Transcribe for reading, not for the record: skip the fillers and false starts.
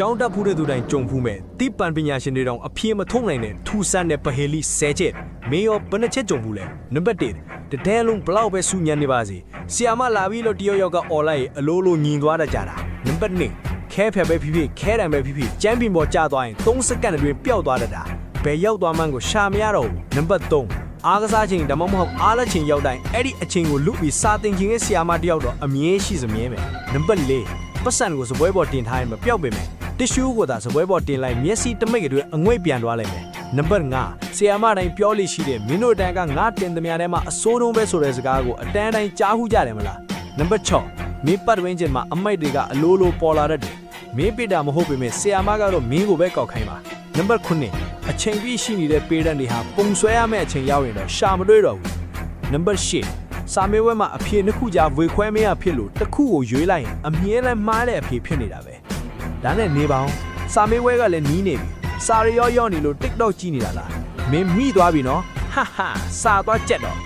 ကျောင်းတက်ဖူးတဲ့သူတိုင်းကြုံဖူးမဲ့တိပန်ပညာရှင်တွေတောင်အပြေမထုံးနိုင်တဲ့ထူဆန်းတဲ့ပဟေလီ10ချက်မေယောဘယ်နှချက်ကြုံဖူးလဲနံပါတ်1တတဲလုံးဘလောက်ပဲစူညံနေပါစေဆီယာမလာပြီးလို့တယောက်ယောက်ကអော်လိုက်အလိုလိုညီသွားတတ်ကြတာနံပါတ်2ခဲဖက်ပဲဖြစ်ဖြစ်ခဲတံပဲဖြစ်ဖြစ်ကျမ်းပင်ပေါ်ကျသွားရင်3စက္ကန့်အတွင်းပျောက်သွားတတ်တာဘယ်ရောက်သွားမှန်းကိုရှာမရတော့ဘူးနံပါတ်3အားကစားချိန်ဒါမှမဟုတ်အားလက်ချိန်ရောက်တိုင်းအဲ့ဒီအချိန်ကိုလူပြီးစာတင်ခြင်းရဲ့ဆီယာမတယောက်တော့အမြဲရှိစမြဲပဲနံပါတ်4ပတ်စံကိုစပွဲပေါ်တင်ထားရင်မပျောက်ပေမဲ့တစ်ရှူးကိုသာစပွဲပေါ်တင်လိုက်မျက်စိတမိတ်အတွင်းအငွေ့ပြန်သွားလိုက်မယ်နံပါတ်5ဆီယာမတိုင်းပြောလိရှိတဲ့မင်းတို့တန်းကငါတင်သမျှထဲမှာအစိုးတုံးပဲဆိုတဲ့စကားကိုအတန်းတိုင်းကြားဟုကြတယ်မလားနံပါတ်6မင်းပတ်ဝင်းကျင်မှာအမိုက်တွေကအလိုလိုပေါ်လာတတ်တယ်မင်းပိတာမဟုတ်ပေမဲ့ဆီယာမကတော့မင်းကိုပဲကောက်ခိုင်းပါနံပါတ်9အချိန်ပြည့်ရှိနေတဲ့ပေးတန်းတွေဟာပုံဆွဲရမယ့်အချိန်ရောက်ရင်တော့ရှာမတွေ့တော့ဘူးနံပါတ်10စာမေးပွဲမှာအဖြေနှစ်ခုကြားဝေခွဲမရဖြစ်လို့တစ်ခုကိုရွေးလိုက်ရင်အမြဲတမ်းမှားတဲ့အဖြေဖြစ်နေတာပဲဒါနဲ့နေပါအောင်စာမေးပွဲကလည်းနီးနေပြီစာရရောနေလို့ TikTok ကြည့်နေတာလားမင်းမိသွားပြီနော်ဟာဟာစာသွားကြက်တော့